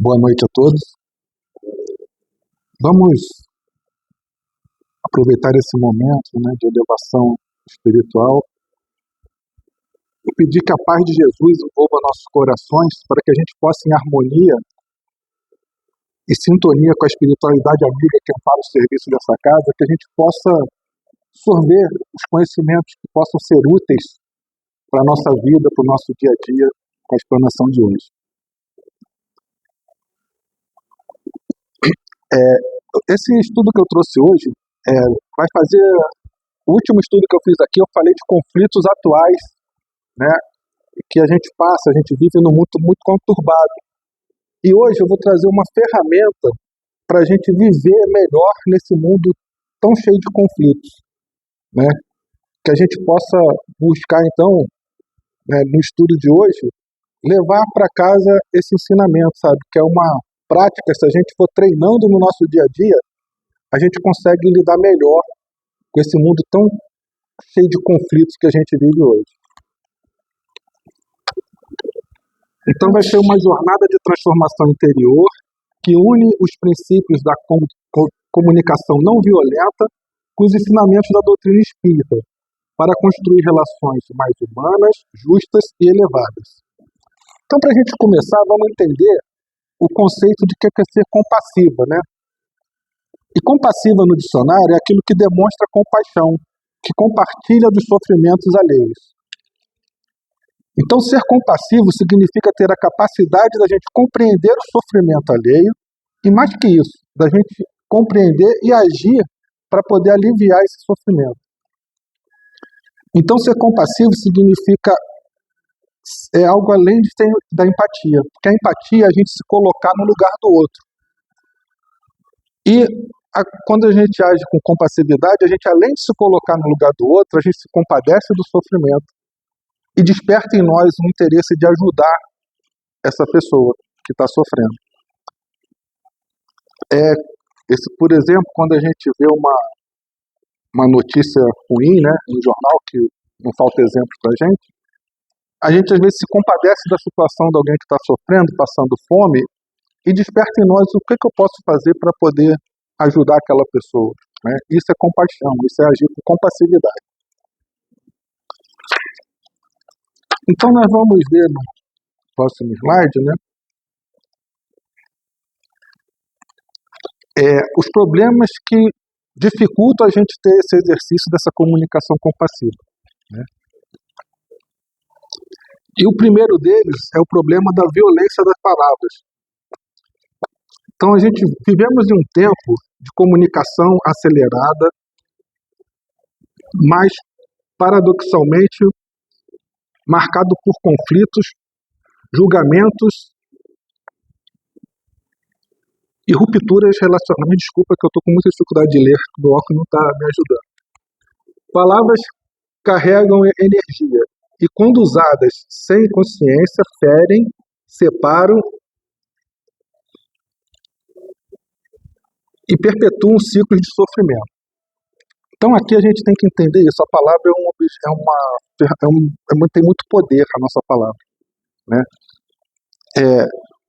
Boa noite a todos. Vamos aproveitar esse momento, de elevação espiritual e pedir que a paz de Jesus envolva nossos corações para que a gente possa, em harmonia e sintonia com a espiritualidade amiga que ampara o serviço dessa casa, que a gente possa absorver os conhecimentos que possam ser úteis para a nossa vida, para o nosso dia a dia, com a explanação de hoje. Esse estudo que eu trouxe hoje vai fazer... O último estudo que eu fiz aqui, eu falei de conflitos atuais, que a gente passa, a gente vive num mundo muito conturbado. E hoje eu vou trazer uma ferramenta para a gente viver melhor nesse mundo tão cheio de conflitos, que a gente possa buscar, então, no estudo de hoje, levar para casa esse ensinamento, sabe? Que é uma prática, se a gente for treinando no nosso dia a dia, a gente consegue lidar melhor com esse mundo tão cheio de conflitos que a gente vive hoje. Então vai ser uma jornada de transformação interior que une os princípios da comunicação não violenta com os ensinamentos da doutrina espírita para construir relações mais humanas, justas e elevadas. Então, para a gente começar, vamos entender o conceito de que é ser compassiva, E compassiva no dicionário é aquilo que demonstra compaixão, que compartilha dos sofrimentos alheios. Então, ser compassivo significa ter a capacidade da gente compreender o sofrimento alheio e, mais que isso, da gente compreender e agir para poder aliviar esse sofrimento. Então, ser compassivo significa algo além da empatia, porque a empatia é a gente se colocar no lugar do outro. E quando a gente age com compassividade, a gente, além de se colocar no lugar do outro, a gente se compadece do sofrimento e desperta em nós um interesse de ajudar essa pessoa que está sofrendo. Por exemplo, quando a gente vê uma notícia ruim, no jornal, que não falta exemplo para a gente às vezes se compadece da situação de alguém que está sofrendo, passando fome, e desperta em nós o que eu posso fazer para poder ajudar aquela pessoa. Isso é compaixão, isso é agir com compassividade. Então nós vamos ver no próximo slide, os problemas que dificultam a gente ter esse exercício dessa comunicação compassiva. E o primeiro deles é o problema da violência das palavras. Então, a gente vivemos em um tempo de comunicação acelerada, mas, paradoxalmente, marcado por conflitos, julgamentos e rupturas relacionais. Me desculpa que eu estou com muita dificuldade de ler, o meu óculos não está me ajudando. Palavras carregam energia e, quando usadas sem consciência, ferem, separam e perpetuam ciclos de sofrimento. Então aqui a gente tem que entender isso. A palavra tem muito poder, a nossa palavra.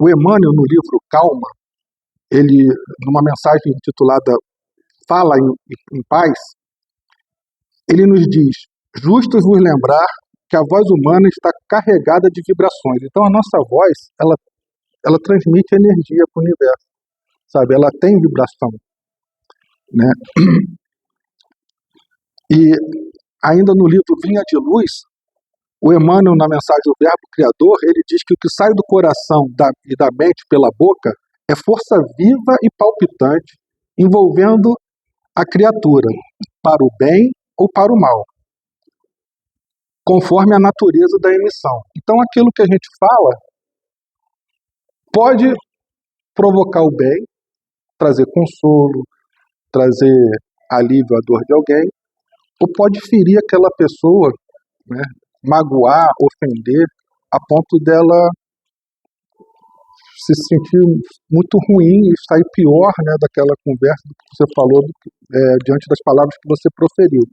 O Emmanuel, no livro Calma, ele, numa mensagem intitulada Fala em Paz, ele nos diz: justo vos lembrar que a voz humana está carregada de vibrações. Então a nossa voz, ela transmite energia para o universo. Ela tem vibração, E ainda no livro Vinha de Luz, o Emmanuel, na mensagem O Verbo Criador, ele diz que o que sai do coração e da mente pela boca é força viva e palpitante, envolvendo a criatura, para o bem ou para o mal, conforme a natureza da emissão. Então aquilo que a gente fala pode provocar o bem, trazer consolo, trazer alívio à dor de alguém, ou pode ferir aquela pessoa, magoar, ofender, a ponto dela se sentir muito ruim e sair pior daquela conversa do que você falou, diante das palavras que você proferiu.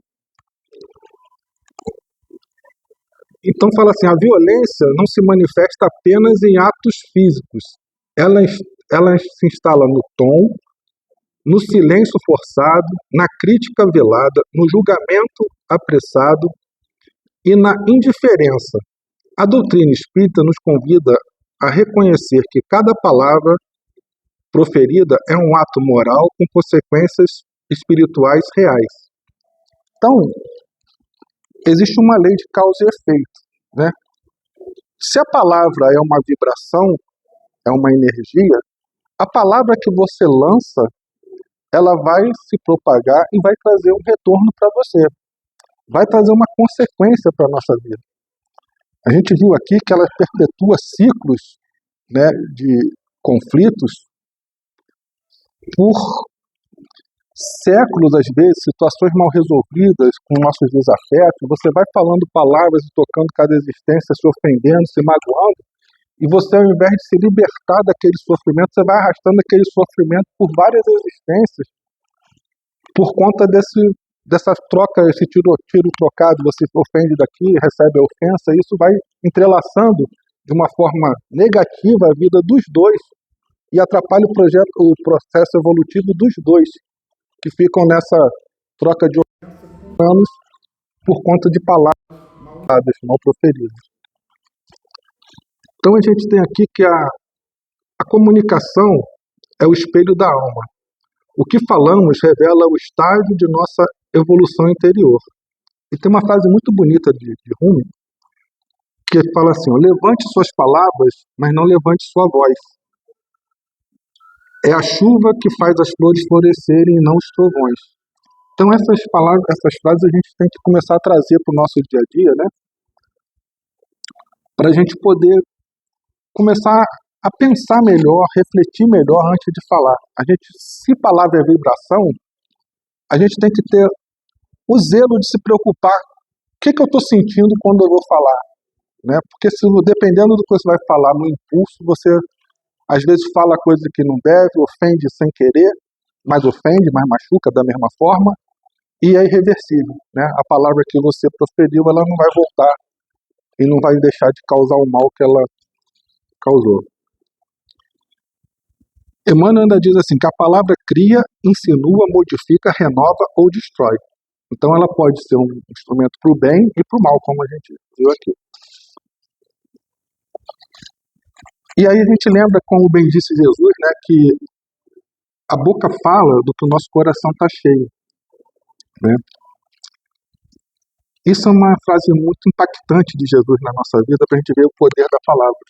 Então fala assim, a violência não se manifesta apenas em atos físicos, ela, ela se instala no tom, no silêncio forçado, na crítica velada, no julgamento apressado e na indiferença. A doutrina espírita nos convida a reconhecer que cada palavra proferida é um ato moral com consequências espirituais reais. Então, existe uma lei de causa e efeito, né? Se a palavra é uma vibração, é uma energia, a palavra que você lança, ela vai se propagar e vai trazer um retorno para você. Vai trazer uma consequência para a nossa vida. A gente viu aqui que ela perpetua ciclos, né, de conflitos por séculos, às vezes, situações mal resolvidas com nossos desafetos. Você vai falando palavras e tocando cada existência, se ofendendo, se magoando, e você, ao invés de se libertar daquele sofrimento, você vai arrastando aquele sofrimento por várias existências por conta dessa troca, esse tiro trocado. Você ofende daqui, recebe a ofensa, isso vai entrelaçando de uma forma negativa a vida dos dois e atrapalha o processo evolutivo dos dois, que ficam nessa troca de anos por conta de palavras mal proferidas. Então a gente tem aqui que a comunicação é o espelho da alma. O que falamos revela o estágio de nossa evolução interior. E tem uma frase muito bonita de Rumi, que fala assim: levante suas palavras, mas não levante sua voz. É a chuva que faz as flores florescerem e não os trovões. Então essas palavras, essas frases a gente tem que começar a trazer para o nosso dia a dia, né? Para a gente poder começar a pensar melhor, refletir melhor antes de falar. Se palavra é vibração, a gente tem que ter o zelo de se preocupar. O que eu estou sentindo quando eu vou falar? Né? Porque dependendo do que você vai falar no impulso, você às vezes fala coisa que não deve, ofende sem querer, mas ofende, mas machuca da mesma forma, e é irreversível. Né? A palavra que você proferiu, ela não vai voltar e não vai deixar de causar o mal que ela causou. Emmanuel ainda diz assim, que a palavra cria, insinua, modifica, renova ou destrói. Então ela pode ser um instrumento para o bem e para o mal, como a gente viu aqui. E aí a gente lembra, como bem disse Jesus, né, que a boca fala do que o nosso coração está cheio. Né? Isso é uma frase muito impactante de Jesus na nossa vida, para a gente ver o poder da palavra.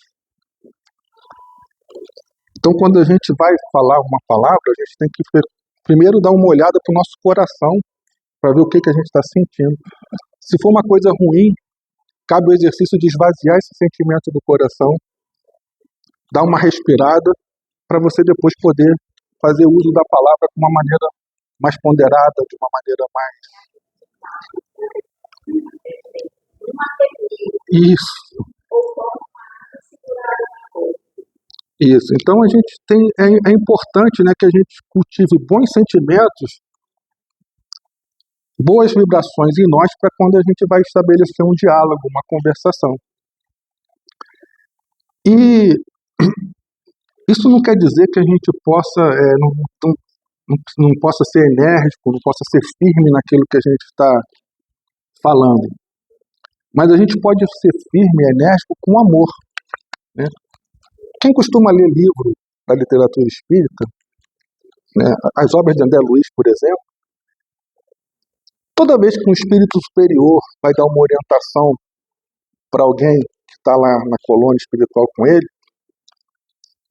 Então, quando a gente vai falar uma palavra, a gente tem que primeiro dar uma olhada para o nosso coração, para ver o que a gente está sentindo. Se for uma coisa ruim, cabe o exercício de esvaziar esse sentimento do coração, dar uma respirada, para você depois poder fazer uso da palavra de uma maneira mais ponderada, de uma maneira mais... Isso. Então a gente é importante, né, que a gente cultive bons sentimentos, boas vibrações em nós, para quando a gente vai estabelecer um diálogo, uma conversação. E isso não quer dizer que a gente possa não possa ser enérgico, não possa ser firme naquilo que a gente está falando. Mas a gente pode ser firme e enérgico com amor. Né? Quem costuma ler livro da literatura espírita, né, as obras de André Luiz, por exemplo, toda vez que um espírito superior vai dar uma orientação para alguém que está lá na colônia espiritual com ele,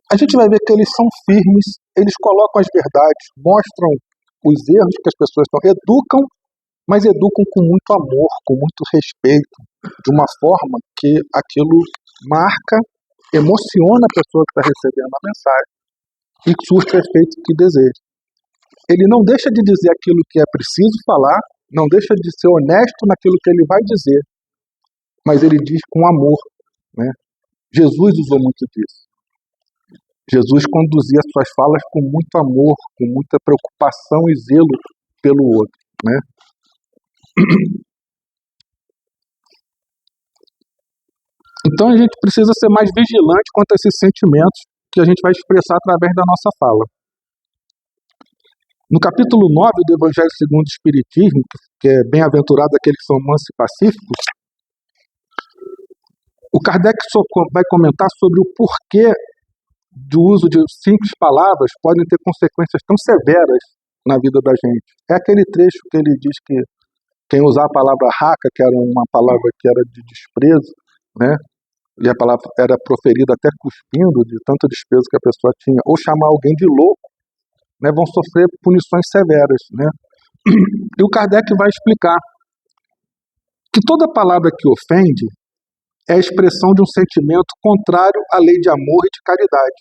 a gente vai ver que eles são firmes, eles colocam as verdades, mostram os erros que as pessoas estão, educam, mas educam com muito amor, com muito respeito, de uma forma que aquilo marca, emociona a pessoa que está recebendo a mensagem e surte o efeito que deseja. Ele não deixa de dizer aquilo que é preciso falar, não deixa de ser honesto naquilo que ele vai dizer, mas ele diz com amor. Né? Jesus usou muito disso. Jesus conduzia suas falas com muito amor, com muita preocupação e zelo pelo outro. Né? Então a gente precisa ser mais vigilante quanto a esses sentimentos que a gente vai expressar através da nossa fala. No capítulo 9 do Evangelho segundo o Espiritismo, que é bem-aventurado aqueles que são mansos e pacíficos, o Kardec vai comentar sobre o porquê do uso de simples palavras podem ter consequências tão severas na vida da gente. É aquele trecho que ele diz que quem usar a palavra raca, que era uma palavra que era de desprezo, né, e a palavra era proferida até cuspindo de tanto desprezo que a pessoa tinha, ou chamar alguém de louco, né, vão sofrer punições severas, né? E o Kardec vai explicar que toda palavra que ofende é a expressão de um sentimento contrário à lei de amor e de caridade,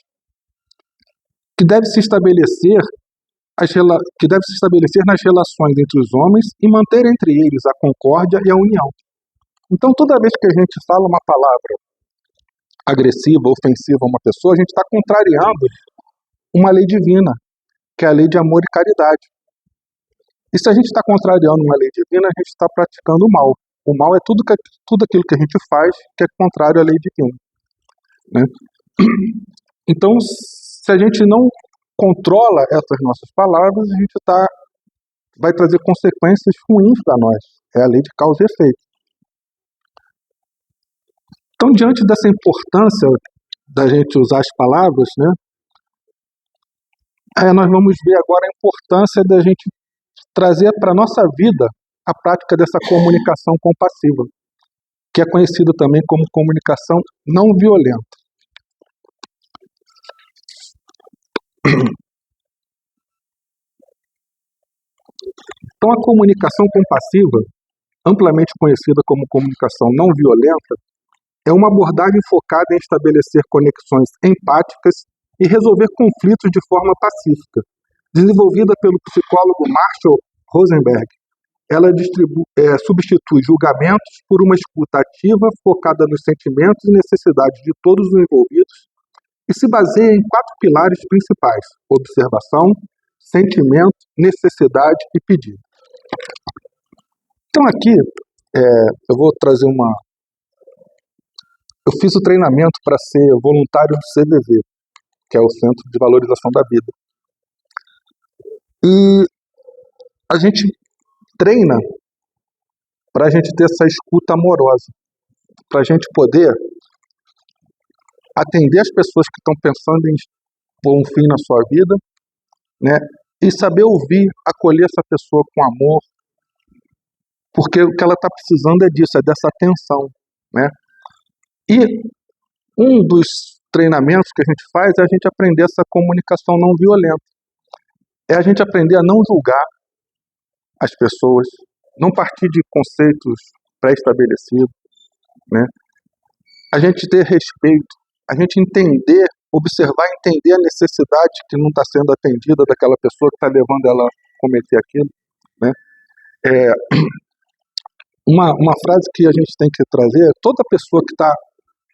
que deve se estabelecer nas relações entre os homens e manter entre eles a concórdia e a união. Então, toda vez que a gente fala uma palavra agressiva, ofensiva a uma pessoa, a gente está contrariando uma lei divina, que é a lei de amor e caridade. E se a gente está contrariando uma lei divina, a gente está praticando o mal. O mal é tudo aquilo que a gente faz que é contrário à lei divina, né? Então, se a gente não controla essas nossas palavras, a gente vai trazer consequências ruins para nós. É a lei de causa e efeito. Então, diante dessa importância da gente usar as palavras, né, nós vamos ver agora a importância da gente trazer para a nossa vida a prática dessa comunicação compassiva, que é conhecida também como comunicação não violenta. Então, a comunicação compassiva, amplamente conhecida como comunicação não violenta, é uma abordagem focada em estabelecer conexões empáticas e resolver conflitos de forma pacífica, desenvolvida pelo psicólogo Marshall Rosenberg. Ela substitui julgamentos por uma escuta ativa focada nos sentimentos e necessidades de todos os envolvidos e se baseia em 4 pilares principais: observação, sentimento, necessidade e pedido. Então aqui, eu vou trazer Eu fiz o treinamento para ser voluntário do CVV, que é o Centro de Valorização da Vida. E a gente treina para a gente ter essa escuta amorosa, para a gente poder atender as pessoas que estão pensando em pôr um fim na sua vida, né? E saber ouvir, acolher essa pessoa com amor, porque o que ela está precisando é disso, é dessa atenção, né? E um dos treinamentos que a gente faz é a gente aprender essa comunicação não violenta. É a gente aprender a não julgar as pessoas, não partir de conceitos pré-estabelecidos, né? A gente ter respeito, a gente observar e entender a necessidade que não está sendo atendida daquela pessoa que está levando ela a cometer aquilo, né? Uma frase que a gente tem que trazer é: toda pessoa que está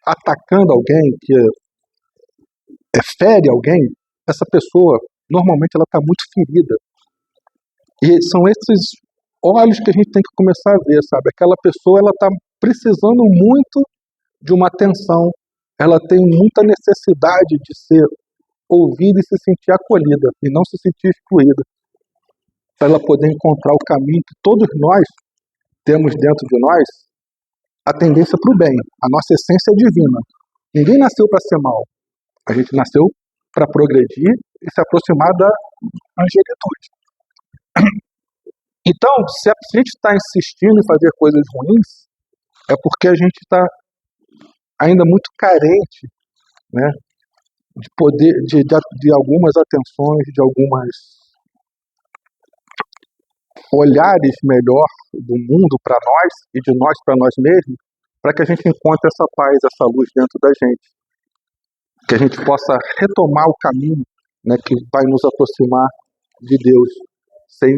atacando alguém, que fere alguém, essa pessoa, normalmente, ela está muito ferida. E são esses olhos que a gente tem que começar a ver, sabe? Aquela pessoa, ela está precisando muito de uma atenção, ela tem muita necessidade de ser ouvida e se sentir acolhida, e não se sentir excluída, para ela poder encontrar o caminho que todos nós temos dentro de nós, a tendência para o bem. A nossa essência é divina. Ninguém nasceu para ser mal. A gente nasceu para progredir e se aproximar da angelitude. Então, se a gente está insistindo em fazer coisas ruins, é porque a gente está ainda muito carente, né, de poder, de algumas atenções, de algumas olhares melhor do mundo para nós e de nós para nós mesmos, para que a gente encontre essa paz, essa luz dentro da gente, que a gente possa retomar o caminho, né, que vai nos aproximar de Deus, sem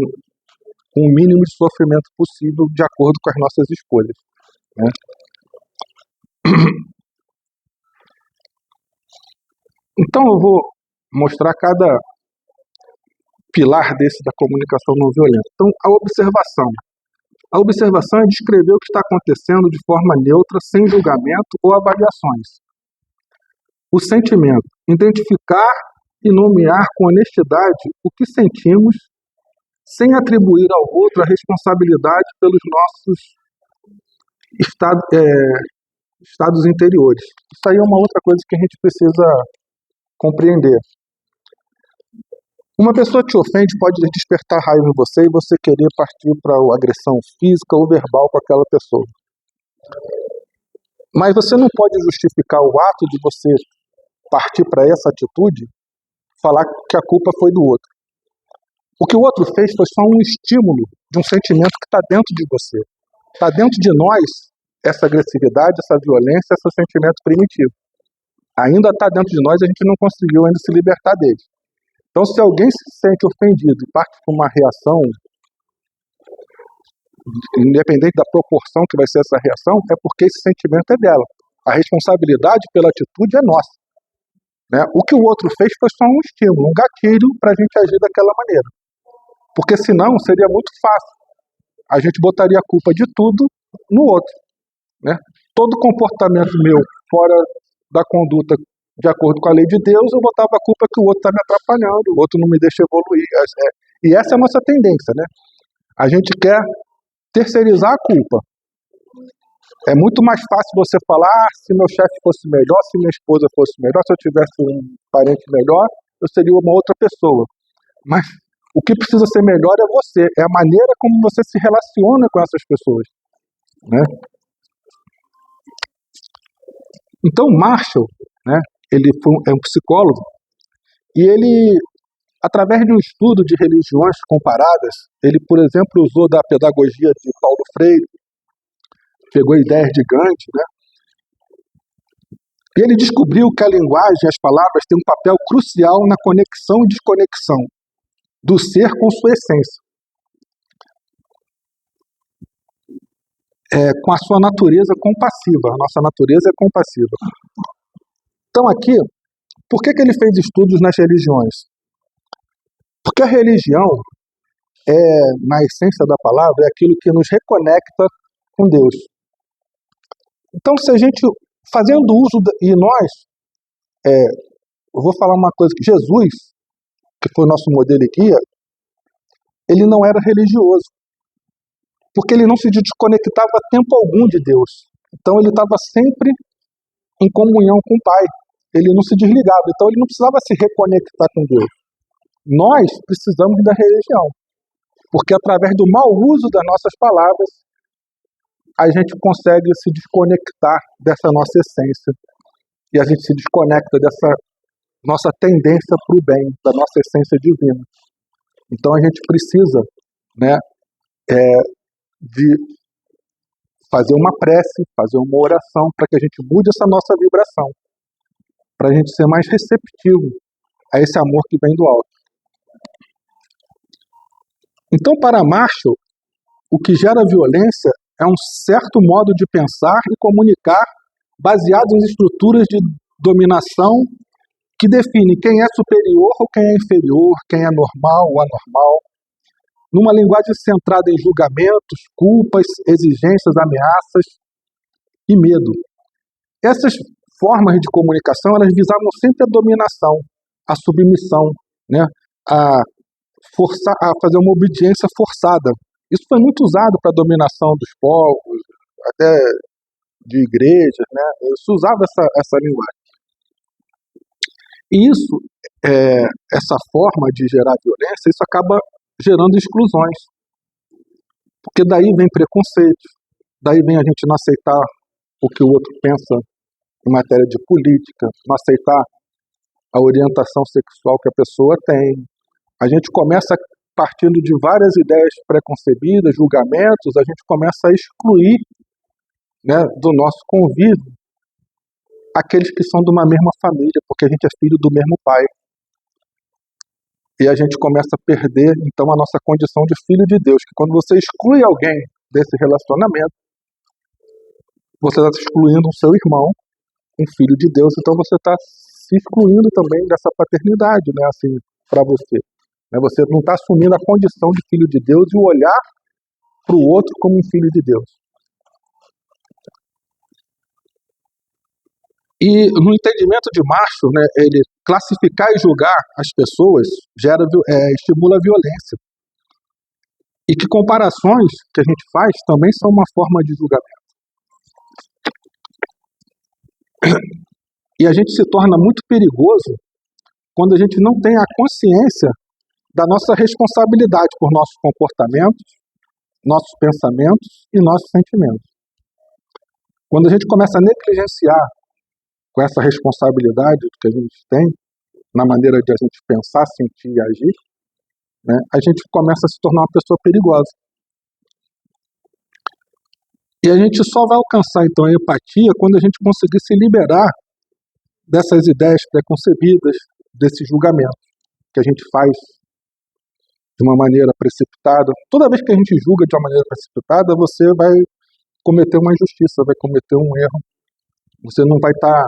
com o mínimo de sofrimento possível, de acordo com as nossas escolhas, né? Então eu vou mostrar cada pilar desse da comunicação não violenta. Então, a observação. A observação é descrever o que está acontecendo de forma neutra, sem julgamento ou avaliações. O sentimento. identificar e nomear com honestidade o que sentimos, sem atribuir ao outro a responsabilidade pelos nossos estados interiores. Isso aí é uma outra coisa que a gente precisa compreender. Uma pessoa te ofende, pode despertar raiva em você e você querer partir para a agressão física ou verbal com aquela pessoa. Mas você não pode justificar o ato de você partir para essa atitude, falar que a culpa foi do outro. O que o outro fez foi só um estímulo de um sentimento que está dentro de você. Está dentro de nós essa agressividade, essa violência, esse sentimento primitivo. Ainda está dentro de nós e a gente não conseguiu ainda se libertar dele. Então, se alguém se sente ofendido e parte com uma reação, independente da proporção que vai ser essa reação, é porque esse sentimento é dela. A responsabilidade pela atitude é nossa. Né? O que o outro fez foi só um estímulo, um gatilho para a gente agir daquela maneira. Porque senão seria muito fácil. A gente botaria a culpa de tudo no outro. Né? Todo comportamento meu fora da conduta de acordo com a lei de Deus, eu botava a culpa que o outro está me atrapalhando, o outro não me deixa evoluir. E essa é a nossa tendência, né? A gente quer terceirizar a culpa. É muito mais fácil você falar, se meu chefe fosse melhor, se minha esposa fosse melhor, se eu tivesse um parente melhor, eu seria uma outra pessoa. Mas o que precisa ser melhor é você, é a maneira como você se relaciona com essas pessoas. Né? Então, Marshall, né, ele é um psicólogo, e ele, através de um estudo de religiões comparadas, ele, por exemplo, usou da pedagogia de Paulo Freire, pegou ideias de Gandhi, né? E ele descobriu que a linguagem, as palavras, têm um papel crucial na conexão e desconexão do ser com sua essência, com a sua natureza compassiva. A nossa natureza é compassiva. Então aqui, por que ele fez estudos nas religiões? Porque a religião, na essência da palavra, é aquilo que nos reconecta com Deus. Então, se a gente, fazendo uso, e nós, eu vou falar uma coisa, que Jesus, que foi o nosso modelo e guia, ele não era religioso, porque ele não se desconectava tempo algum de Deus. Então, ele estava sempre em comunhão com o Pai. Ele não se desligava, então ele não precisava se reconectar com Deus. Nós precisamos da religião, porque através do mau uso das nossas palavras, a gente consegue se desconectar dessa nossa essência. E a gente se desconecta dessa nossa tendência para o bem, da nossa essência divina. Então a gente precisa, né, de fazer uma prece, fazer uma oração, para que a gente mude essa nossa vibração, para a gente ser mais receptivo a esse amor que vem do alto. Então, para Marshall, o que gera violência é um certo modo de pensar e comunicar baseado em estruturas de dominação que define quem é superior ou quem é inferior, quem é normal ou anormal, numa linguagem centrada em julgamentos, culpas, exigências, ameaças e medo. Essas formas de comunicação, elas visavam sempre a dominação, a submissão, né? a fazer uma obediência forçada. Isso foi muito usado para a dominação dos povos, até de igrejas, né? Isso usava essa linguagem. E isso, essa forma de gerar violência, isso acaba gerando exclusões. Porque daí vem preconceito, daí vem a gente não aceitar o que o outro pensa em matéria de política, não aceitar a orientação sexual que a pessoa tem. A gente começa partindo de várias ideias preconcebidas, julgamentos, a gente começa a excluir, né, do nosso convívio aqueles que são de uma mesma família, porque a gente é filho do mesmo pai. E a gente começa a perder, então, a nossa condição de filho de Deus, que quando você exclui alguém desse relacionamento, você está excluindo o seu irmão, um filho de Deus, então você está se excluindo também dessa paternidade, né, assim, para você. Você não está assumindo a condição de filho de Deus e o olhar para o outro como um filho de Deus. E no entendimento de Marshall, né, ele classificar e julgar as pessoas estimula a violência. E que comparações que a gente faz também são uma forma de julgamento. E a gente se torna muito perigoso quando a gente não tem a consciência da nossa responsabilidade por nossos comportamentos, nossos pensamentos e nossos sentimentos. Quando a gente começa a negligenciar com essa responsabilidade que a gente tem na maneira de a gente pensar, sentir e agir, né, a gente começa a se tornar uma pessoa perigosa. E a gente só vai alcançar, então, a empatia quando a gente conseguir se liberar dessas ideias preconcebidas, desse julgamento que a gente faz de uma maneira precipitada. Toda vez que a gente julga de uma maneira precipitada, você vai cometer uma injustiça, vai cometer um erro. Você não vai estar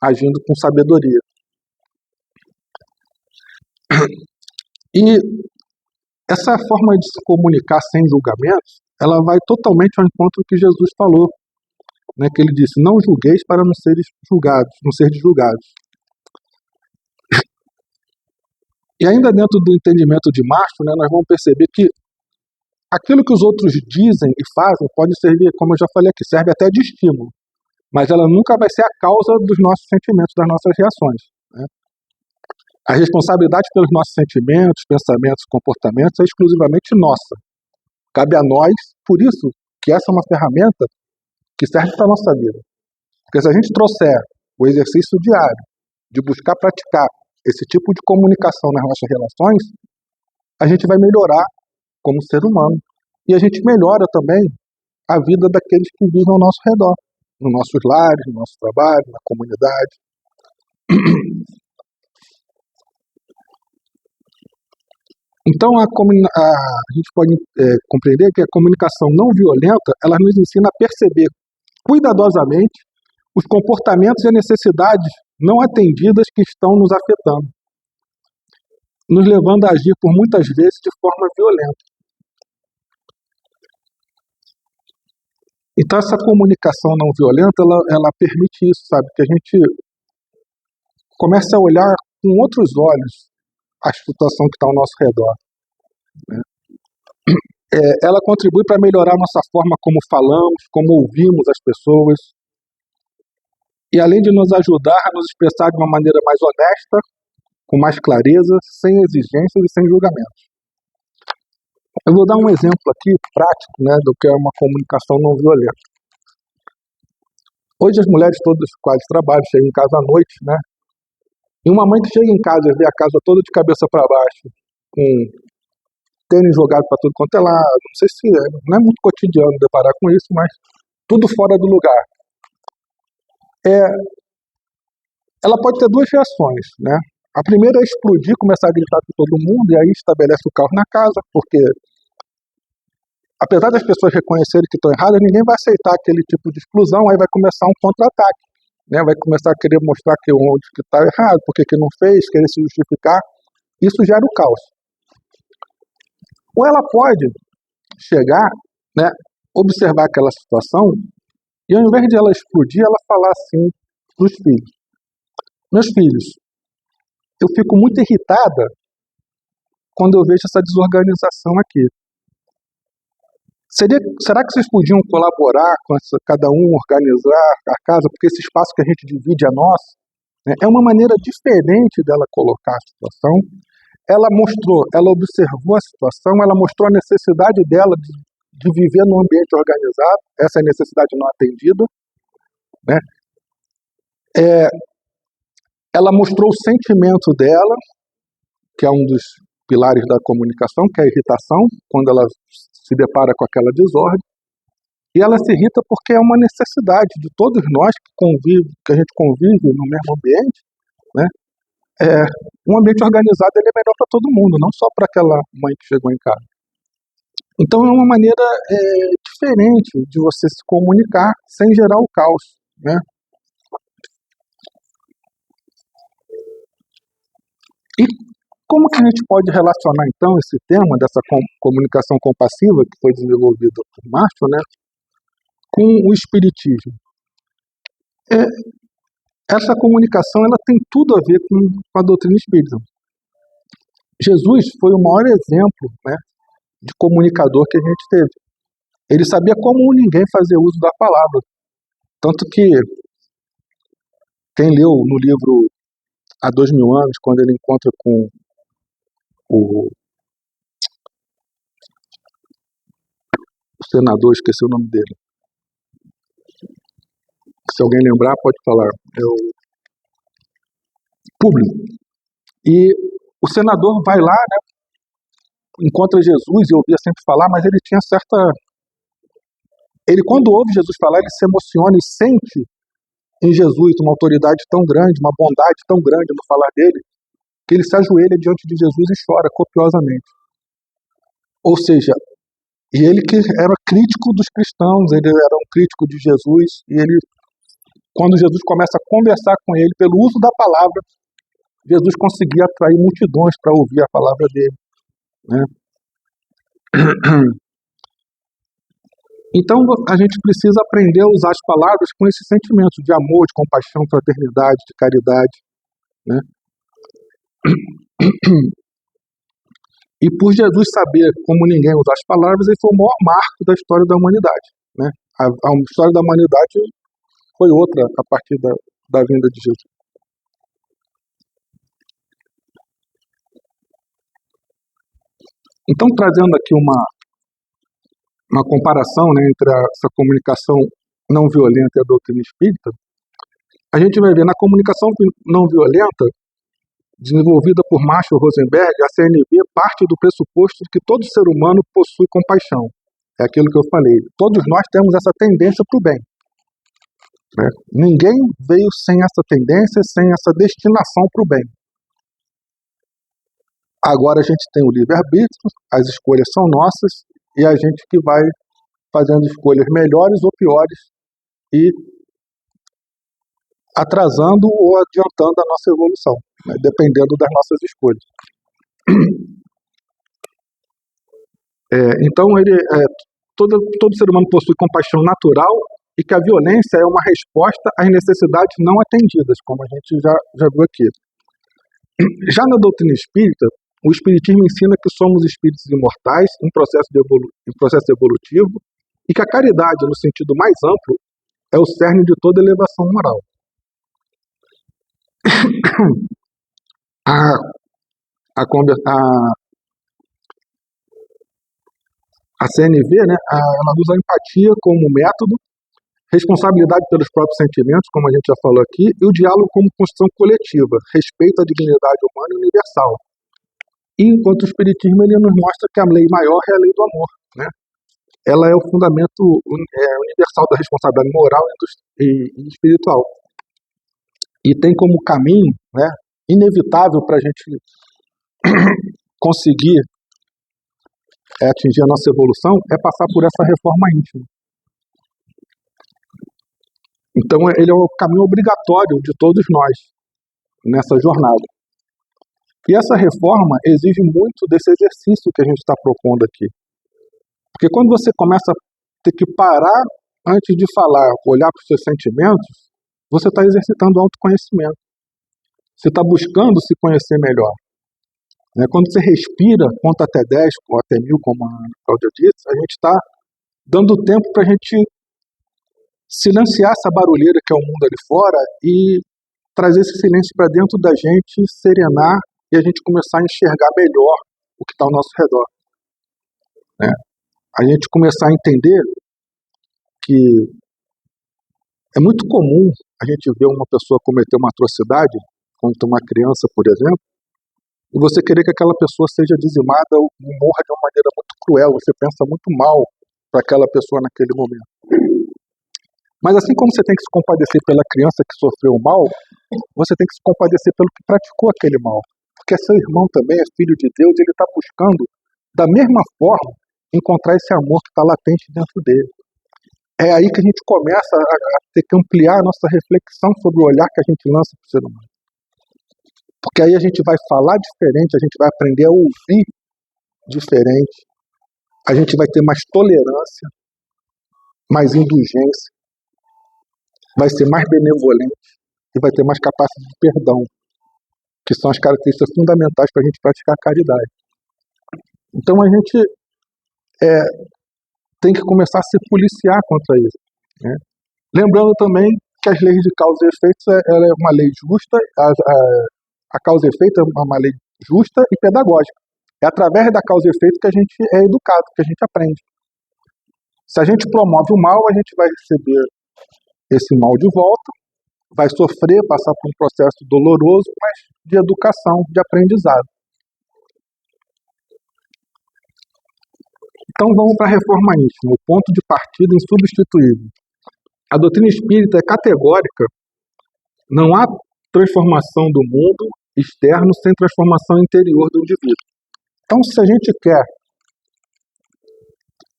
agindo com sabedoria. E essa forma de se comunicar sem julgamentos, ela vai totalmente ao encontro do que Jesus falou, né, que ele disse: não julgueis para não seres julgados, não seres julgados. E ainda dentro do entendimento de Marshall, né, nós vamos perceber que aquilo que os outros dizem e fazem pode servir, como eu já falei aqui, serve até de estímulo, mas ela nunca vai ser a causa dos nossos sentimentos, das nossas reações, né? A responsabilidade pelos nossos sentimentos, pensamentos e comportamentos é exclusivamente nossa. Cabe a nós, por isso que essa é uma ferramenta que serve para a nossa vida. Porque se a gente trouxer o exercício diário de buscar praticar esse tipo de comunicação nas nossas relações, a gente vai melhorar como ser humano. E a gente melhora também a vida daqueles que vivem ao nosso redor, nos nossos lares, no nosso trabalho, na comunidade. Então, a gente pode compreender que a comunicação não violenta, ela nos ensina a perceber cuidadosamente os comportamentos e as necessidades não atendidas que estão nos afetando, nos levando a agir por muitas vezes de forma violenta. Então, essa comunicação não violenta, ela permite isso, sabe? Que a gente comece a olhar com outros olhos a situação que está ao nosso redor, né? Ela contribui para melhorar a nossa forma como falamos, como ouvimos as pessoas, e além de nos ajudar a nos expressar de uma maneira mais honesta, com mais clareza, sem exigências e sem julgamentos. Eu vou dar um exemplo aqui prático, né, do que é uma comunicação não violenta. Hoje as mulheres todas quase trabalham, chegam em casa à noite, né? E uma mãe que chega em casa e vê a casa toda de cabeça para baixo, com tênis jogado para tudo quanto é lado, não sei se não é muito cotidiano deparar com isso, mas tudo fora do lugar. Ela pode ter duas reações, né? A primeira é explodir, começar a gritar com todo mundo, e aí estabelece o caos na casa, porque apesar das pessoas reconhecerem que estão erradas, ninguém vai aceitar aquele tipo de exclusão, aí vai começar um contra-ataque, né? Vai começar a querer mostrar que onde que está errado, por que não fez, querer se justificar. Isso gera o caos. Ou ela pode chegar, né, observar aquela situação, e ao invés de ela explodir, ela falar assim para os filhos: meus filhos, eu fico muito irritada quando eu vejo essa desorganização aqui. Será que vocês podiam colaborar com cada um organizar a casa, porque esse espaço que a gente divide é nosso? Né? É uma maneira diferente dela colocar a situação. Ela observou a situação, ela mostrou a necessidade dela de viver num ambiente organizado, essa é a necessidade não atendida, né? Ela mostrou o sentimento dela, que é um dos pilares da comunicação, que é a irritação, quando ela se depara com aquela desordem, e ela se irrita porque é uma necessidade de todos nós que a gente convive no mesmo ambiente, né? Um ambiente organizado ele é melhor para todo mundo, não só para aquela mãe que chegou em casa. Então é uma maneira diferente de você se comunicar sem gerar o caos, né? E como que a gente pode relacionar, então, esse tema dessa comunicação compassiva que foi desenvolvido por Marshall, né, com o espiritismo? essa comunicação ela tem tudo a ver com a doutrina espírita. Jesus foi o maior exemplo, né, de comunicador que a gente teve. Ele sabia como ninguém fazer uso da palavra. Tanto que quem leu no livro Há 2000 anos, quando ele encontra com o senador, esqueci o nome dele. Se alguém lembrar, pode falar. É o Públio. E o senador vai lá, né, encontra Jesus e ouvia sempre falar, mas ele tinha certa... Ele, quando ouve Jesus falar, ele se emociona e sente em Jesus uma autoridade tão grande, uma bondade tão grande no falar dele, que ele se ajoelha diante de Jesus e chora copiosamente. Ou seja, e ele que era crítico dos cristãos, ele era um crítico de Jesus, e ele, quando Jesus começa a conversar com ele, pelo uso da palavra, Jesus conseguia atrair multidões para ouvir a palavra dele, né? Então a gente precisa aprender a usar as palavras com esses sentimentos de amor, de compaixão, fraternidade, de caridade, né? E por Jesus saber como ninguém usar as palavras, ele foi o maior marco da história da humanidade, né? A história da humanidade foi outra a partir da vinda de Jesus. Então, trazendo aqui uma comparação, né, entre essa comunicação não violenta e a doutrina espírita, a gente vai ver na comunicação não violenta, desenvolvida por Marshall Rosenberg, a CNV parte do pressuposto de que todo ser humano possui compaixão. É aquilo que eu falei. Todos nós temos essa tendência para o bem, né? Ninguém veio sem essa tendência, sem essa destinação para o bem. Agora a gente tem o livre-arbítrio, as escolhas são nossas, e a gente que vai fazendo escolhas melhores ou piores e atrasando ou adiantando a nossa evolução, né, dependendo das nossas escolhas. Então, todo ser humano possui compaixão natural e que a violência é uma resposta às necessidades não atendidas, como a gente já viu aqui. Já na doutrina espírita, o espiritismo ensina que somos espíritos imortais em processo evolutivo e que a caridade, no sentido mais amplo, é o cerne de toda elevação moral. A CNV, né, ela usa a empatia como método, responsabilidade pelos próprios sentimentos, como a gente já falou aqui, e o diálogo como construção coletiva, respeito à dignidade humana e universal. E enquanto o Espiritismo ele nos mostra que a lei maior é a lei do amor, né? Ela é o fundamento universal da responsabilidade moral e espiritual. E tem como caminho, né, inevitável para a gente conseguir atingir a nossa evolução é passar por essa reforma íntima. Então ele é o caminho obrigatório de todos nós nessa jornada. E essa reforma exige muito desse exercício que a gente está propondo aqui. Porque quando você começa a ter que parar antes de falar, olhar para os seus sentimentos, você está exercitando o autoconhecimento. Você está buscando se conhecer melhor. Quando você respira, conta até 10 ou até 1000, como a Cláudia disse, a gente está dando tempo para a gente silenciar essa barulheira que é o mundo ali fora e trazer esse silêncio para dentro da gente, serenar e a gente começar a enxergar melhor o que está ao nosso redor. Né? A gente começar a entender que é muito comum a gente ver uma pessoa cometer uma atrocidade contra uma criança, por exemplo, e você querer que aquela pessoa seja dizimada ou morra de uma maneira muito cruel, você pensa muito mal para aquela pessoa naquele momento. Mas assim como você tem que se compadecer pela criança que sofreu o mal, você tem que se compadecer pelo que praticou aquele mal. Porque seu irmão também é filho de Deus e ele está buscando, da mesma forma, encontrar esse amor que está latente dentro dele. É aí que a gente começa a ter que ampliar a nossa reflexão sobre o olhar que a gente lança para o ser humano. Porque aí a gente vai falar diferente, a gente vai aprender a ouvir diferente, a gente vai ter mais tolerância, mais indulgência, vai ser mais benevolente. e vai ter mais capacidade de perdão, que são as características fundamentais para a gente praticar a caridade. Então a gente tem que começar a se policiar contra isso, né? Lembrando também que as leis de causa e efeito ela é uma lei justa, a causa e efeito é uma lei justa e pedagógica. É através da causa e efeito que a gente é educado, que a gente aprende. Se a gente promove o mal, a gente vai receber esse mal de volta, vai sofrer, passar por um processo doloroso, mas de educação, de aprendizado. Então vamos para a reforma íntima, o ponto de partida insubstituível. A doutrina espírita é categórica, não há transformação do mundo externo sem transformação interior do indivíduo. Então, se a gente quer...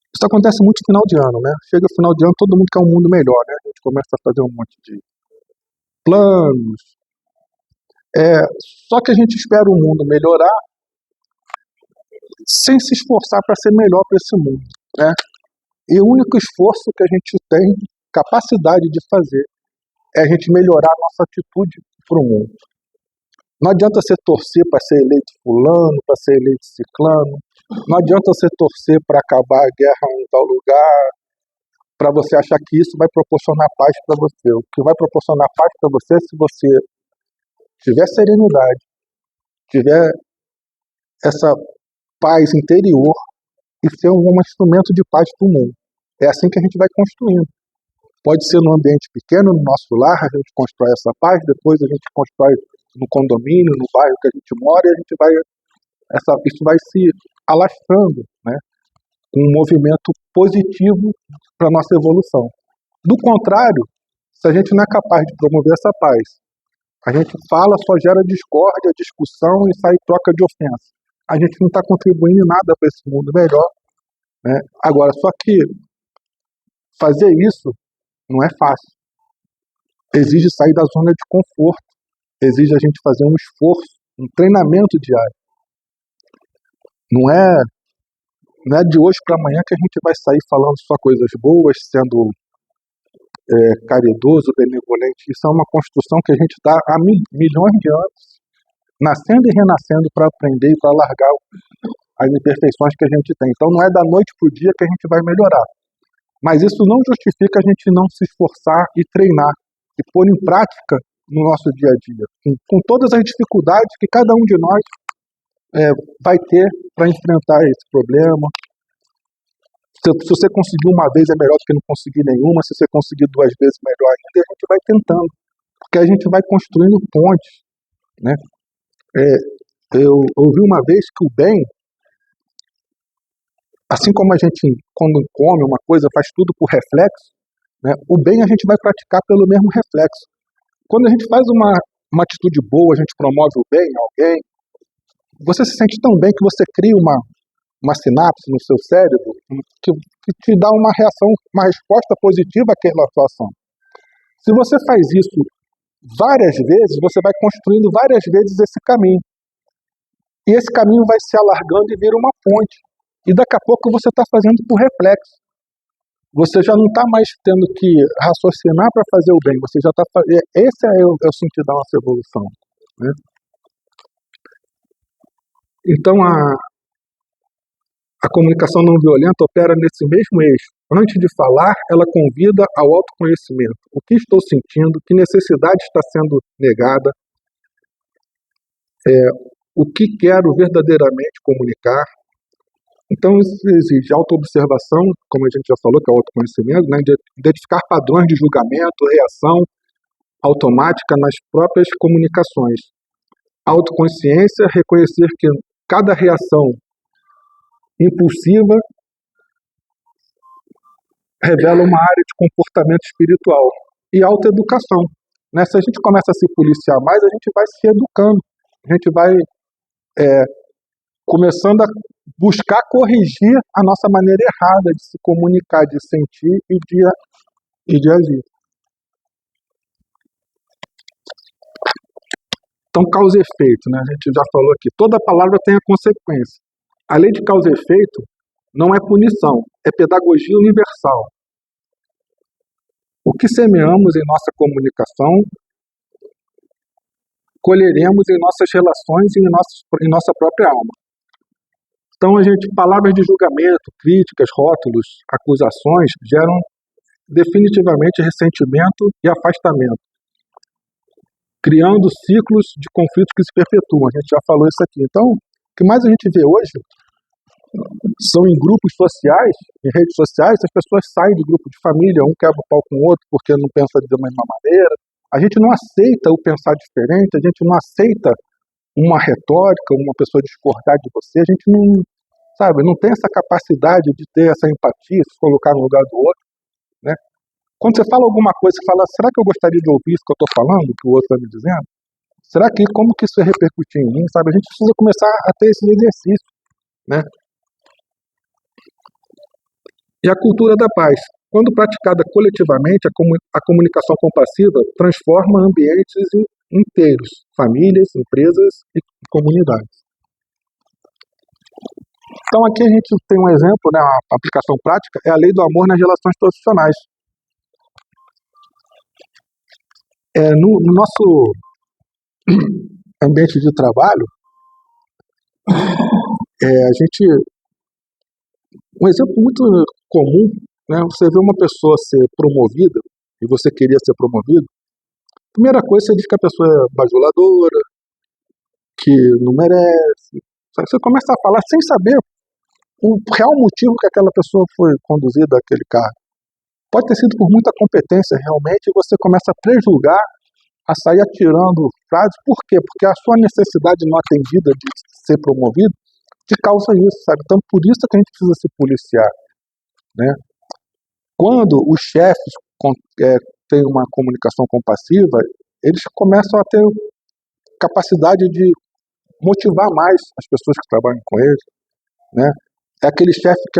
Isso acontece muito no final de ano, né? Chega o final de ano, todo mundo quer um mundo melhor, né? A gente começa a fazer um monte de planos. Só que a gente espera o mundo melhorar sem se esforçar para ser melhor para esse mundo, né? E o único esforço que a gente tem capacidade de fazer é a gente melhorar a nossa atitude para o mundo. Não adianta você torcer para ser eleito fulano, para ser eleito ciclano. Não adianta você torcer para acabar a guerra em tal lugar, para você achar que isso vai proporcionar paz para você. O que vai proporcionar paz para você é se você tiver serenidade, tiver essa paz interior e ser um instrumento de paz para o mundo. É assim que a gente vai construindo. Pode ser num ambiente pequeno, no nosso lar, a gente constrói essa paz, depois a gente constrói no condomínio, no bairro que a gente mora, e a gente vai, isso vai se alastrando, né, com um movimento positivo para a nossa evolução. Do contrário, se a gente não é capaz de promover essa paz, a gente fala, só gera discórdia, discussão e sai troca de ofensa. A gente não está contribuindo em nada para esse mundo melhor, né? Agora, só que fazer isso não é fácil. Exige sair da zona de conforto. Exige a gente fazer um esforço, um treinamento diário. Não é de hoje para amanhã que a gente vai sair falando só coisas boas, sendo caridoso, benevolente. Isso é uma construção que a gente está há milhões de anos, nascendo e renascendo para aprender e para largar as imperfeições que a gente tem. Então não é da noite para o dia que a gente vai melhorar. Mas isso não justifica a gente não se esforçar e treinar, e pôr em prática no nosso dia a dia, com todas as dificuldades que cada um de nós vai ter para enfrentar esse problema. Se você conseguir uma vez é melhor do que não conseguir nenhuma, se você conseguir 2 vezes melhor ainda, a gente vai tentando, porque a gente vai construindo pontes, né? Eu ouvi uma vez que o bem, assim como a gente, quando come uma coisa, faz tudo por reflexo, né, o bem a gente vai praticar pelo mesmo reflexo. Quando a gente faz uma atitude boa, a gente promove o bem a alguém, você se sente tão bem que você cria uma sinapse no seu cérebro que te dá uma reação, uma resposta positiva àquela situação. Se você faz isso várias vezes, você vai construindo várias vezes esse caminho. E esse caminho vai se alargando e vira uma ponte. E daqui a pouco você está fazendo por reflexo. Você já não está mais tendo que raciocinar para fazer o bem. Você já está fazendo. Esse é o sentido da nossa evolução, né? Então a comunicação não violenta opera nesse mesmo eixo. Antes de falar, ela convida ao autoconhecimento. O que estou sentindo? Que necessidade está sendo negada? O que quero verdadeiramente comunicar? Então, isso exige autoobservação, como a gente já falou, que é o autoconhecimento, né, de identificar padrões de julgamento, reação automática nas próprias comunicações. Autoconsciência, reconhecer que cada reação impulsiva revela uma área de comportamento espiritual. E autoeducação, né? Se a gente começa a se policiar mais, a gente vai se educando, a gente vai começando a buscar corrigir a nossa maneira errada de se comunicar, de sentir e de agir. Então, causa e efeito, né? A gente já falou aqui, toda palavra tem a consequência. A lei de causa e efeito não é punição, é pedagogia universal. O que semeamos em nossa comunicação colheremos em nossas relações e em nossa própria alma. Então, palavras de julgamento, críticas, rótulos, acusações geram definitivamente ressentimento e afastamento, criando ciclos de conflitos que se perpetuam. A gente já falou isso aqui. Então, o que mais a gente vê hoje são em grupos sociais, em redes sociais, as pessoas saem de grupo de família, um quebra o pau com o outro porque não pensa da mesma maneira. A gente não aceita o pensar diferente, a gente não aceita uma retórica, uma pessoa discordar de você, a gente não, sabe, não tem essa capacidade de ter essa empatia, se colocar no lugar do outro, né? Quando você fala alguma coisa, você fala, será que eu gostaria de ouvir isso que eu estou falando, que o outro está me dizendo? Será que, como que isso vai repercutir em mim, sabe? A gente precisa começar a ter esse exercício, né? E a cultura da paz. Quando praticada coletivamente, a comunicação compassiva transforma ambientes inteiros, famílias, empresas e comunidades. Então aqui a gente tem um exemplo, né, a aplicação prática, é a lei do amor nas relações profissionais. No nosso ambiente de trabalho, um exemplo muito comum, né, você vê uma pessoa ser promovida, e você queria ser promovido, a primeira coisa você diz que a pessoa é bajuladora, que não merece. Você começa a falar sem saber o real motivo que aquela pessoa foi conduzida àquele cargo. Pode ter sido por muita competência realmente, e você começa a prejulgar, a sair atirando frases. Por quê? Porque a sua necessidade não atendida de ser promovido te causa isso, sabe? Então, por isso que a gente precisa se policiar, né? Quando os chefes têm uma comunicação compassiva, eles começam a ter capacidade de motivar mais as pessoas que trabalham com eles, né? É aquele chefe que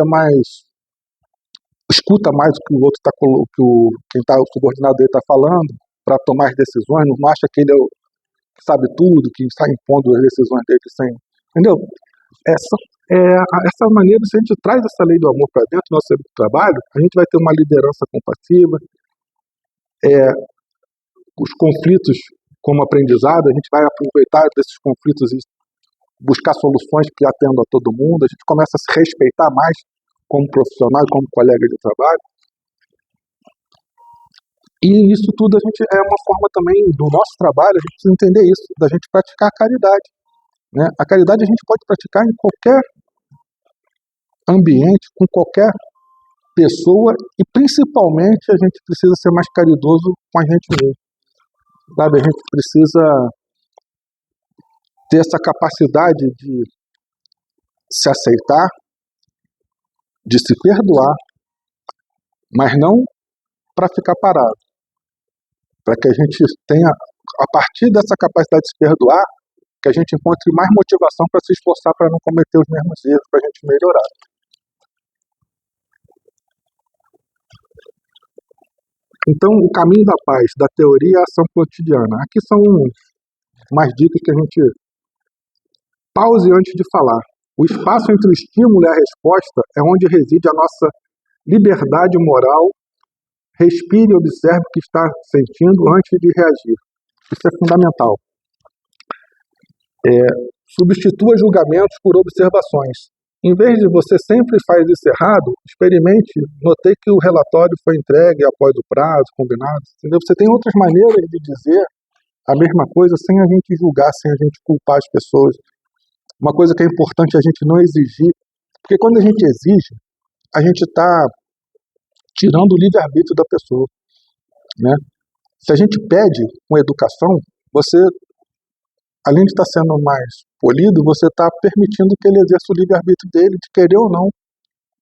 escuta mais o que o outro o subordinado dele está falando, para tomar as decisões, não acha que ele que sabe tudo, que está impondo as decisões dele sem... Entendeu? Essa maneira, se a gente traz essa lei do amor para dentro do nosso trabalho, a gente vai ter uma liderança compassiva, os conflitos como aprendizado, a gente vai aproveitar desses conflitos e buscar soluções que atendam a todo mundo, a gente começa a se respeitar mais como profissional, como colega de trabalho. E isso tudo é uma forma também do nosso trabalho, a gente precisa entender isso, da gente praticar a caridade, né? A caridade a gente pode praticar em qualquer ambiente, com qualquer pessoa, e principalmente a gente precisa ser mais caridoso com a gente mesmo, sabe? A gente precisa ter essa capacidade de se aceitar, de se perdoar, mas não para ficar parado, para que a gente tenha, a partir dessa capacidade de se perdoar, que a gente encontre mais motivação para se esforçar para não cometer os mesmos erros, para a gente melhorar. Então, o caminho da paz, da teoria à ação cotidiana. Aqui são mais dicas que a gente pause antes de falar. O espaço entre o estímulo e a resposta é onde reside a nossa liberdade moral. Respire e observe o que está sentindo antes de reagir. Isso é fundamental. Substitua julgamentos por observações. Em vez de você sempre faz isso errado, experimente, notei que o relatório foi entregue após o prazo, combinado. Entendeu? Você tem outras maneiras de dizer a mesma coisa sem a gente julgar, sem a gente culpar as pessoas. Uma coisa que é importante a gente não exigir, porque quando a gente exige, a gente está tirando o livre-arbítrio da pessoa, né? Se a gente pede com educação, você, além de estar sendo mais polido, você está permitindo que ele exerça o livre-arbítrio dele de querer ou não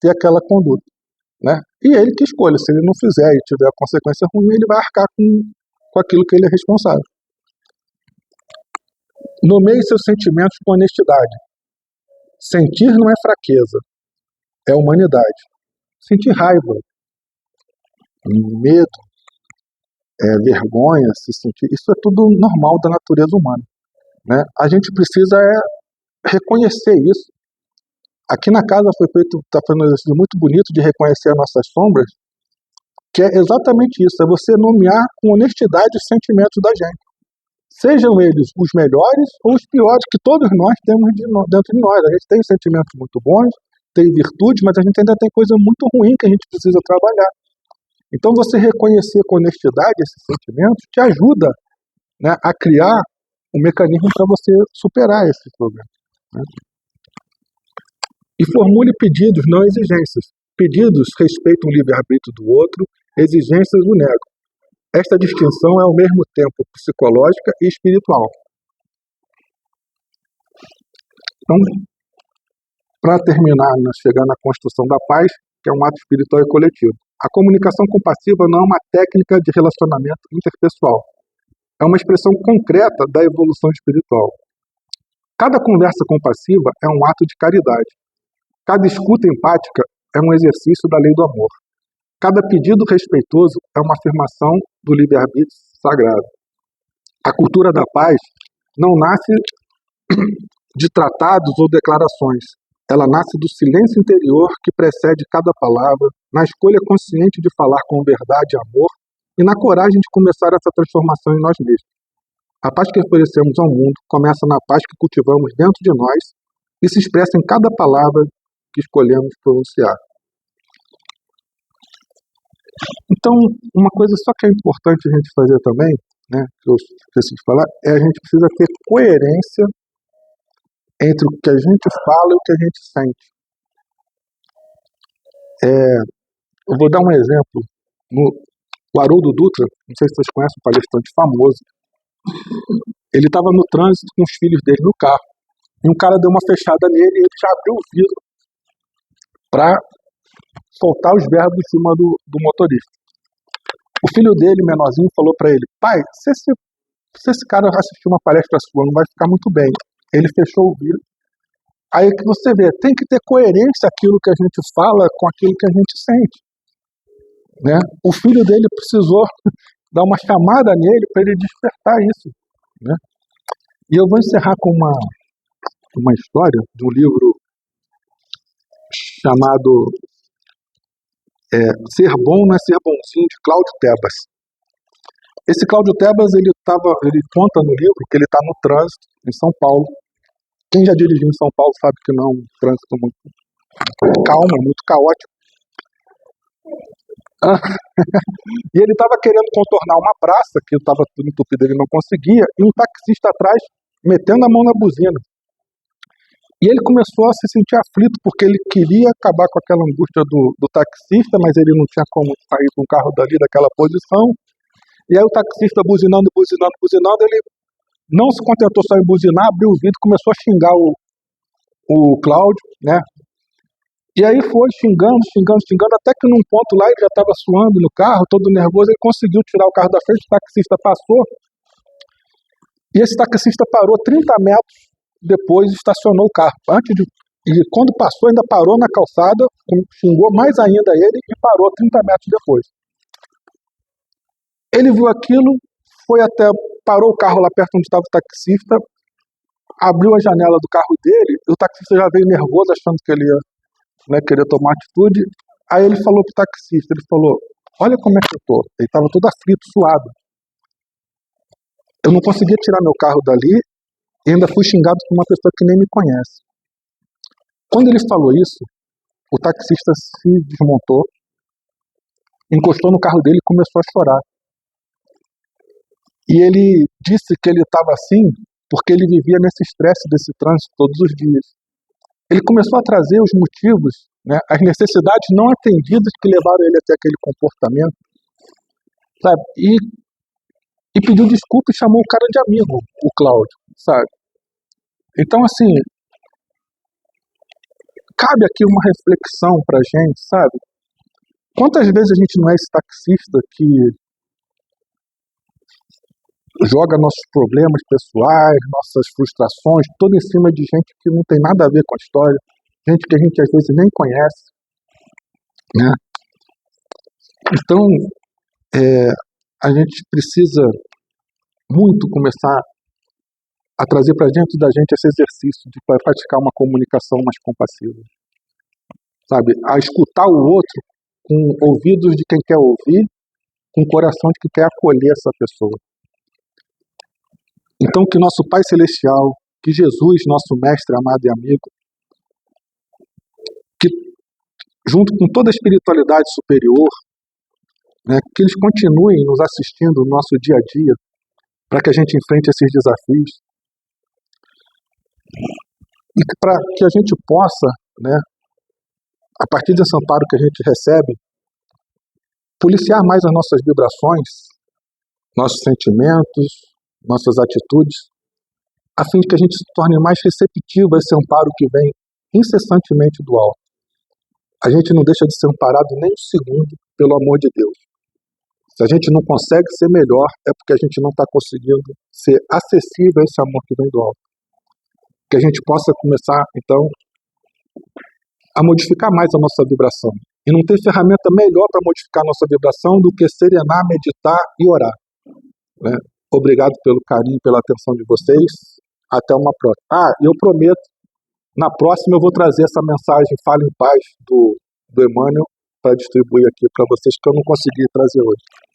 ter aquela conduta, né? E ele que escolha, se ele não fizer e tiver a consequência ruim, ele vai arcar com aquilo que ele é responsável. Nomeie seus sentimentos com honestidade. Sentir não é fraqueza, é humanidade. Sentir raiva, medo, vergonha, se sentir, isso é tudo normal da natureza humana, né? A gente precisa reconhecer isso. Aqui na casa foi feito um exercício muito bonito de reconhecer as nossas sombras, que é exatamente isso, é você nomear com honestidade os sentimentos da gente. Sejam eles os melhores ou os piores que todos nós temos dentro de nós. A gente tem sentimentos muito bons, tem virtudes, mas a gente ainda tem coisa muito ruim que a gente precisa trabalhar. Então, você reconhecer com honestidade esses sentimentos te ajuda, né, a criar um mecanismo para você superar esse problema, né? E formule pedidos, não exigências. Pedidos respeitam o livre-arbítrio do outro, exigências o negam. Esta distinção é ao mesmo tempo psicológica e espiritual. Então, para terminar, nós chegamos na construção da paz, que é um ato espiritual e coletivo. A comunicação compassiva não é uma técnica de relacionamento interpessoal. É uma expressão concreta da evolução espiritual. Cada conversa compassiva é um ato de caridade. Cada escuta empática é um exercício da lei do amor. Cada pedido respeitoso é uma afirmação do livre-arbítrio sagrado. A cultura da paz não nasce de tratados ou declarações. Ela nasce do silêncio interior que precede cada palavra, na escolha consciente de falar com verdade e amor e na coragem de começar essa transformação em nós mesmos. A paz que oferecemos ao mundo começa na paz que cultivamos dentro de nós e se expressa em cada palavra que escolhemos pronunciar. Então, uma coisa só que é importante a gente fazer também, né, que eu esqueci de falar, é a gente precisa ter coerência entre o que a gente fala e o que a gente sente. Eu vou dar um exemplo. O Haroldo Dutra, não sei se vocês conhecem, um palestrante famoso, ele estava no trânsito com os filhos dele no carro, e um cara deu uma fechada nele e ele já abriu o vidro para soltar os verbos em cima do motorista. O filho dele, menorzinho, falou para ele: pai, se esse cara assistir uma palestra sua, não vai ficar muito bem. Ele fechou o vidro. Aí que você vê, tem que ter coerência aquilo que a gente fala com aquilo que a gente sente, né? O filho dele precisou dar uma chamada nele para ele despertar isso, né? E eu vou encerrar com uma história de um livro chamado Ser Bom Não é Ser Bonzinho, de Cláudio Tebas. Esse Cláudio Tebas, ele conta no livro que ele está no trânsito em São Paulo. Quem já dirigiu em São Paulo sabe que não é um trânsito muito calmo, muito caótico. E ele estava querendo contornar uma praça, que estava tudo entupido, ele não conseguia, e um taxista atrás metendo a mão na buzina. E ele começou a se sentir aflito, porque ele queria acabar com aquela angústia do taxista, mas ele não tinha como sair com o carro dali daquela posição. E aí o taxista buzinando, ele não se contentou só em buzinar, abriu o vidro e começou a xingar o Cláudio, né? E aí foi xingando, até que num ponto lá ele já estava suando no carro, todo nervoso, ele conseguiu tirar o carro da frente, o taxista passou, e esse taxista parou 30 metros depois, estacionou o carro. E quando passou, ainda parou na calçada, xingou mais ainda ele e parou 30 metros depois. Ele viu aquilo, parou o carro lá perto onde estava o taxista, abriu a janela do carro dele, e o taxista já veio nervoso, achando que ele ia, né, querer tomar atitude. Aí ele falou pro taxista, olha como é que eu tô. Ele estava todo aflito, suado. Eu não conseguia tirar meu carro dali e ainda fui xingado por uma pessoa que nem me conhece. Quando ele falou isso, o taxista se desmontou, encostou no carro dele e começou a chorar. E ele disse que ele estava assim porque ele vivia nesse estresse desse trânsito todos os dias. Ele começou a trazer os motivos, né, as necessidades não atendidas que levaram ele até aquele comportamento, sabe? E pediu desculpa e chamou o cara de amigo, o Cláudio, sabe? Então, assim, cabe aqui uma reflexão pra gente, sabe? Quantas vezes a gente não é esse taxista que joga nossos problemas pessoais, nossas frustrações, tudo em cima de gente que não tem nada a ver com a história, gente que a gente às vezes nem conhece, né? Então, a gente precisa muito começar a trazer para dentro da gente esse exercício de praticar uma comunicação mais compassiva, sabe? A escutar o outro com ouvidos de quem quer ouvir, com o coração de quem quer acolher essa pessoa. Então, que nosso Pai Celestial, que Jesus, nosso Mestre amado e amigo, que junto com toda a espiritualidade superior, né, que eles continuem nos assistindo no nosso dia a dia, para que a gente enfrente esses desafios, e para que a gente possa, né, a partir desse amparo que a gente recebe, policiar mais as nossas vibrações, nossos sentimentos, nossas atitudes, a fim de que a gente se torne mais receptivo a esse amparo que vem incessantemente do alto. A gente não deixa de ser amparado nem um segundo, pelo amor de Deus. Se a gente não consegue ser melhor, é porque a gente não está conseguindo ser acessível a esse amor que vem do alto. Que a gente possa começar, então, a modificar mais a nossa vibração. E não tem ferramenta melhor para modificar a nossa vibração do que serenar, meditar e orar. Né? Obrigado pelo carinho, pela atenção de vocês. Até uma próxima. E eu prometo, na próxima eu vou trazer essa mensagem Fala em Paz do Emmanuel para distribuir aqui para vocês, que eu não consegui trazer hoje.